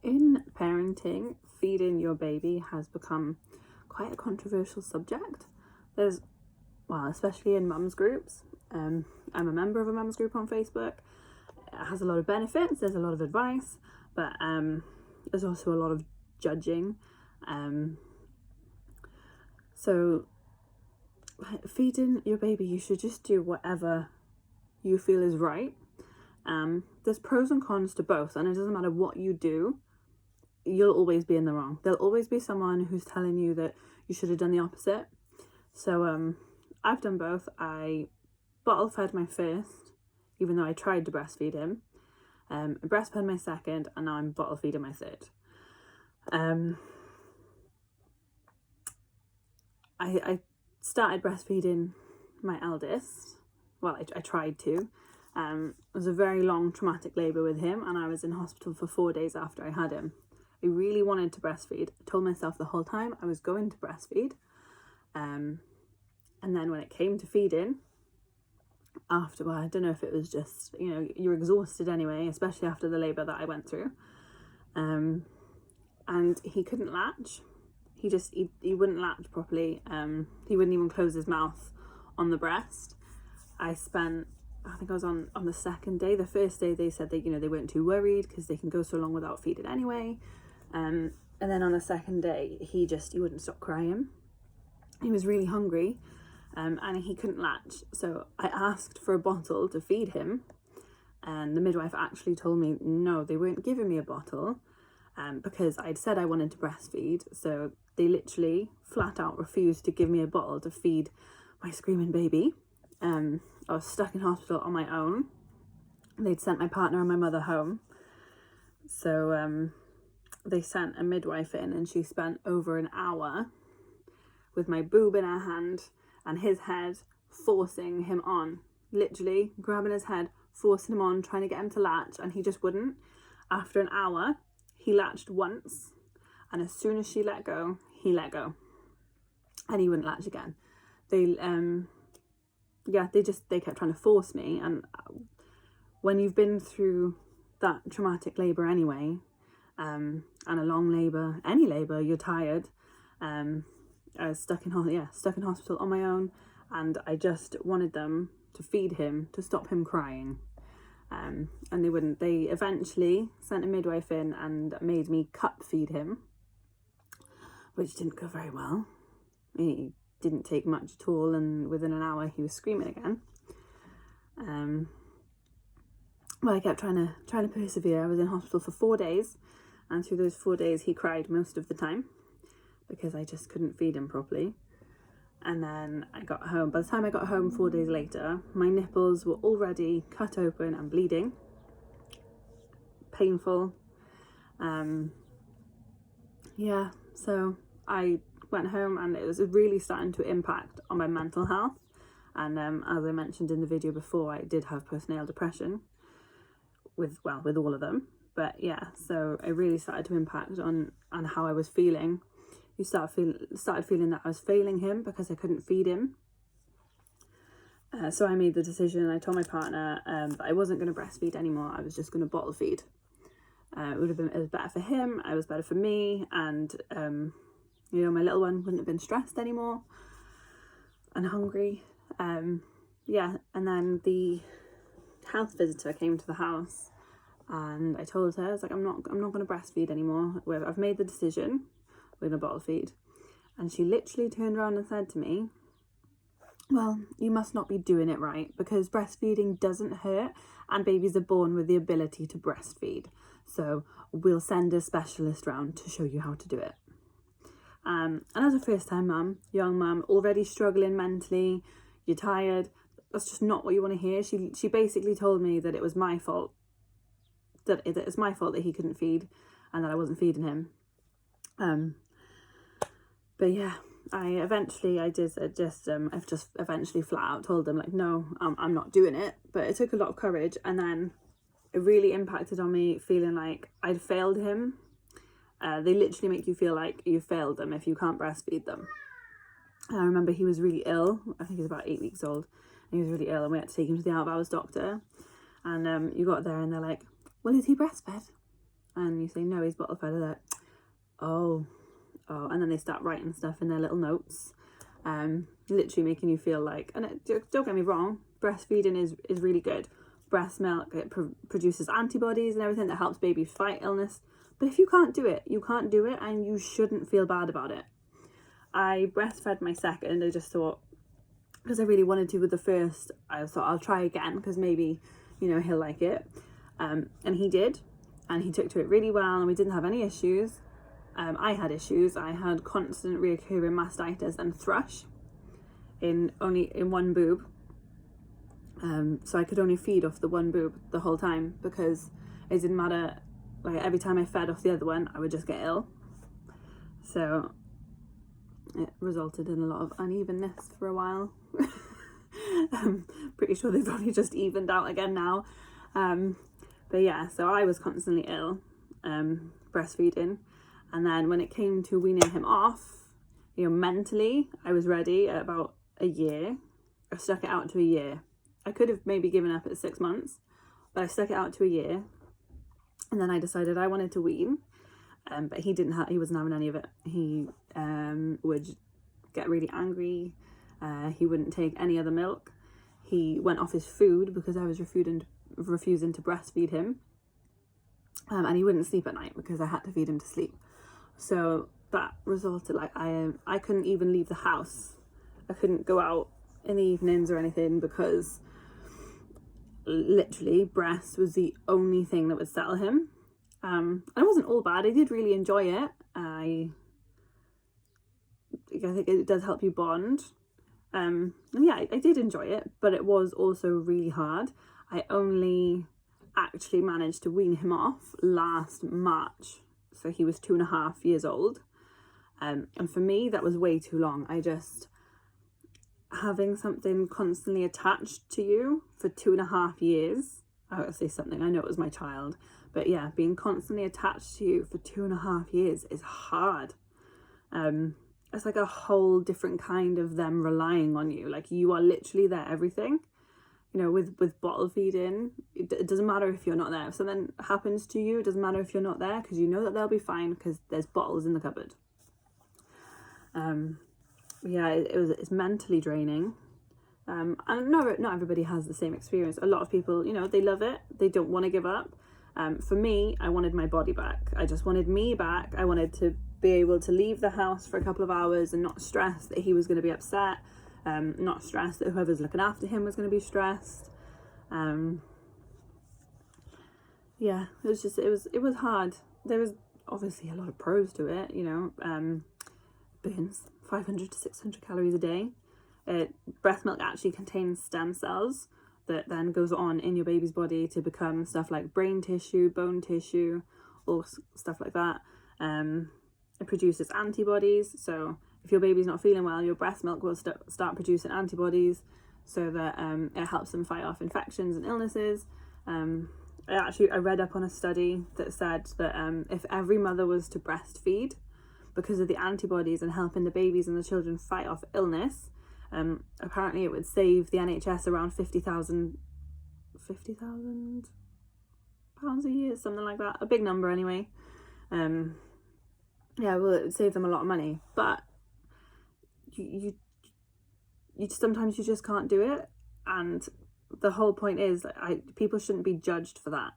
In parenting, feeding your baby has become quite a controversial subject. There's, well, especially in mums groups. I'm a member of a mums group on Facebook. It has a lot of benefits, there's a lot of advice, but there's also a lot of judging. So feeding your baby, you should just do whatever you feel is right. There's pros and cons to both, and it doesn't matter what you do, you'll always be in the wrong. There'll always be someone who's telling you that you should have done the opposite. So I've done both. I bottle fed my first, even though I tried to breastfeed him. I breastfed my second, and now I'm bottle feeding my third. I started breastfeeding my eldest. Well, I tried to. It was a very long traumatic labour with him, and I was in hospital for 4 days after I had him. I really wanted to breastfeed. I told myself the whole time I was going to breastfeed. And then when it came to feeding, after, well, I don't know if it was just, you're exhausted anyway, especially after the labour that I went through. And he couldn't latch. He wouldn't latch properly. He wouldn't even close his mouth on the breast. I think I was on the second day. The first day they said that, they weren't too worried because they can go so long without feeding anyway. And then on the second day, he wouldn't stop crying. He was really hungry, and he couldn't latch. So I asked for a bottle to feed him, and the midwife actually told me, no, they weren't giving me a bottle, because I'd said I wanted to breastfeed. So they literally flat out refused to give me a bottle to feed my screaming baby. I was stuck in hospital on my own. They'd sent my partner and my mother home. So they sent a midwife in, and she spent over an hour with my boob in her hand and his head, forcing him on. Literally grabbing his head, forcing him on, trying to get him to latch, and he just wouldn't. After an hour, he latched once, and as soon as she let go, he let go. And he wouldn't latch again. They kept trying to force me, and when you've been through that traumatic labour anyway, and a long labour, any labour, you're tired. I was stuck in hospital on my own, and I just wanted them to feed him to stop him crying, and they wouldn't. They eventually sent a midwife in and made me cup feed him, which didn't go very well. He didn't take much at all, and within an hour he was screaming again. Well, I kept trying to persevere. I was in hospital for 4 days, and through those 4 days he cried most of the time because I just couldn't feed him properly. And then I got home. By the time I got home 4 days later, my nipples were already cut open and bleeding. Painful. So I went home, and it was really starting to impact on my mental health. And as I mentioned in the video before, I did have postnatal depression with all of them. But yeah, so it really started to impact on how I was feeling. You started feeling that I was failing him because I couldn't feed him. So I made the decision. I told my partner that I wasn't going to breastfeed anymore. I was just going to bottle feed. It was better for him. It was better for me, and my little one wouldn't have been stressed anymore and hungry. And then the health visitor came to the house, and I told her, I was like, I'm not going to breastfeed anymore. I've made the decision. We're going to bottle feed. And she literally turned around and said to me, well, you must not be doing it right, because breastfeeding doesn't hurt, and babies are born with the ability to breastfeed. So we'll send a specialist round to show you how to do it. And as a first-time mum, young mum, already struggling mentally, you're tired, that's just not what you want to hear. She basically told me that it was my fault, that it's my fault that he couldn't feed, and that I wasn't feeding him. But yeah, I've just eventually flat out told them, like, no, I'm not doing it. But it took a lot of courage, and then it really impacted on me, feeling like I'd failed him. They literally make you feel like you failed them if you can't breastfeed them. And I remember he was really ill. I think he was about 8 weeks old, and he was really ill, and we had to take him to the out of hours doctor. And you got there, and they're like, well, is he breastfed? And you say, no, he's bottle fed, they're like, oh, and then they start writing stuff in their little notes, literally making you feel like, and don't get me wrong, breastfeeding is really good. Breast milk, it produces antibodies and everything that helps babies fight illness. But if you can't do it, you can't do it, and you shouldn't feel bad about it. I breastfed my second. I just thought, because I really wanted to with the first, I thought I'll try again because maybe, he'll like it. And he did, and he took to it really well, and we didn't have any issues. I had issues. I had constant reoccurring mastitis and thrush in one boob. So I could only feed off the one boob the whole time because it didn't matter. Like every time I fed off the other one, I would just get ill. So it resulted in a lot of unevenness for a while. I'm pretty sure they've probably just evened out again now. But yeah, so I was constantly ill, breastfeeding. And then when it came to weaning him off, mentally, I was ready at about a year. I stuck it out to a year. I could have maybe given up at 6 months, but I stuck it out to a year. And then I decided I wanted to wean, but he wasn't having any of it. He would get really angry. He wouldn't take any other milk. He went off his food because I was refusing to breastfeed him. And he wouldn't sleep at night because I had to feed him to sleep. So that resulted, I couldn't even leave the house. I couldn't go out in the evenings or anything because literally breast was the only thing that would settle him. And it wasn't all bad. I did really enjoy it. I think it does help you bond. And yeah, I did enjoy it, but it was also really hard. I only actually managed to wean him off last March. So he was 2.5 years old. And for me, that was way too long. Having something constantly attached to you for 2.5 years, I would say something, I know it was my child, but yeah, being constantly attached to you for 2.5 years is hard. It's like a whole different kind of them relying on you. Like you are literally their everything. With bottle feeding, it doesn't matter if you're not there. If something happens to you, it doesn't matter if you're not there because you know that they'll be fine because there's bottles in the cupboard. Yeah, it's mentally draining. And not everybody has the same experience. A lot of people, they love it. They don't want to give up. For me, I wanted my body back. I just wanted me back. I wanted to be able to leave the house for a couple of hours and not stress that he was going to be upset. Not stress that whoever's looking after him was going to be stressed. Yeah, it was hard. There was obviously a lot of pros to it, burns 500 to 600 calories a day. Breast milk actually contains stem cells that then goes on in your baby's body to become stuff like brain tissue, bone tissue, all stuff like that. It produces antibodies, so if your baby's not feeling well, your breast milk will start producing antibodies so that it helps them fight off infections and illnesses. I read up on a study that said that if every mother was to breastfeed because of the antibodies and helping the babies and the children fight off illness, apparently it would save the NHS around £50,000 a year, something like that, a big number anyway. Yeah, well, it would save them a lot of money, but you sometimes you just can't do it, and the whole point is people shouldn't be judged for that.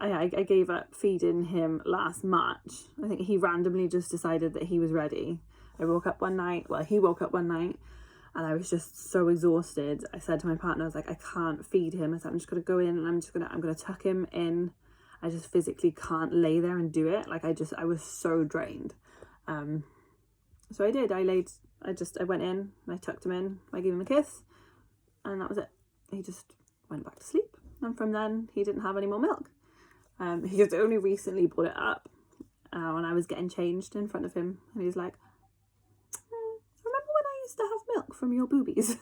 I gave up feeding him last March. I think he randomly just decided that he was ready. He woke up one night and I was just so exhausted. I said to my partner, I was like, I can't feed him. I said, I'm just going to go in and I'm going to tuck him in. I just physically can't lay there and do it. I was so drained. So I did. I went in, I tucked him in, I gave him a kiss, and that was it. He just went back to sleep. And from then, he didn't have any more milk. He just only recently brought it up when I was getting changed in front of him. And he was like, remember when I used to have milk from your boobies?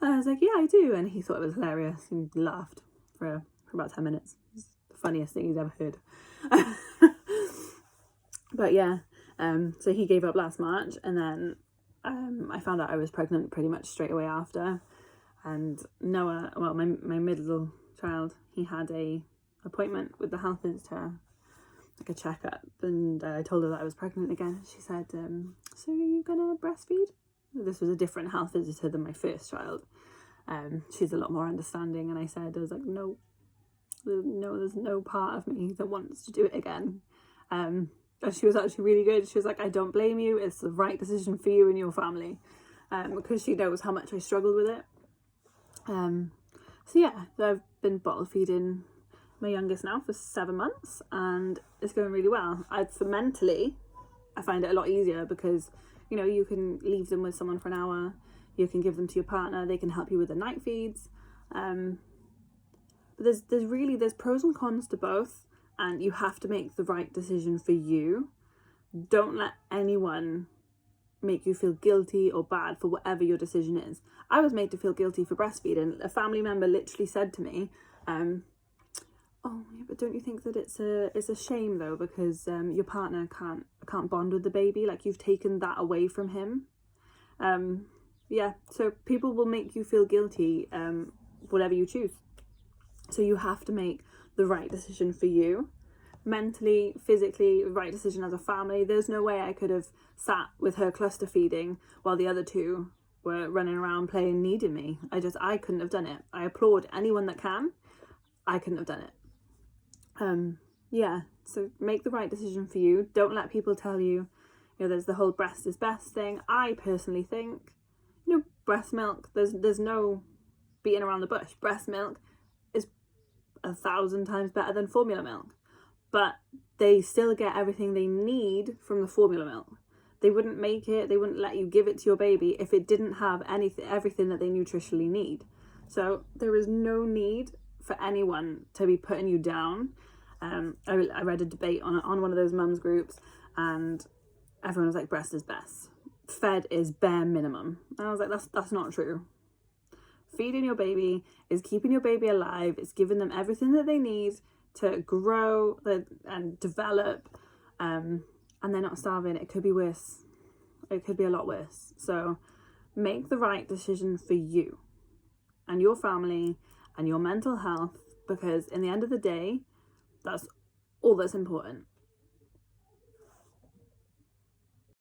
And I was like, yeah, I do. And he thought it was hilarious and laughed for about 10 minutes. It was the funniest thing he's ever heard. But yeah, so he gave up last March, and then I found out I was pregnant pretty much straight away after. And Noah, well, my middle child, he had a appointment with the health visitor, like a checkup, and I told her that I was pregnant again. She said, so are you gonna breastfeed? This was a different health visitor than my first child. She's a lot more understanding, and I was like, no, there's no part of me that wants to do it again. And she was actually really good. She was like, I don't blame you, it's the right decision for you and your family, because she knows how much I struggled with it. So I've been bottle feeding my youngest now for 7 months, and it's going really well. For mentally, I find it a lot easier because, you know, you can leave them with someone for an hour, you can give them to your partner, they can help you with the night feeds. But there's pros and cons to both, and you have to make the right decision for you. Don't let anyone make you feel guilty or bad for whatever your decision is. I was made to feel guilty for breastfeeding. A family member literally said to me, oh yeah, but don't you think that it's a shame though, because your partner can't bond with the baby, like you've taken that away from him. So people will make you feel guilty, whatever you choose. So you have to make the right decision for you, mentally, physically, right decision as a family. There's no way I could have sat with her cluster feeding while the other two were running around playing needing me. I couldn't have done it. I applaud anyone that can. I couldn't have done it. So make the right decision for you. Don't let people tell you, you know, there's the whole breast is best thing. I personally think, you know, breast milk, there's no beating around the bush. Breast milk is 1,000 times better than formula milk, but they still get everything they need from the formula milk. They wouldn't let you give it to your baby if it didn't have everything that they nutritionally need. So there is no need for anyone to be putting you down. I read a debate on one of those mums groups, and everyone was like, breast is best, fed is bare minimum. And I was like, that's not true. Feeding your baby is keeping your baby alive. It's giving them everything that they need to grow and develop, and they're not starving. It could be worse. It could be a lot worse. So make the right decision for you and your family and your mental health, because in the end of the day, that's all that's important.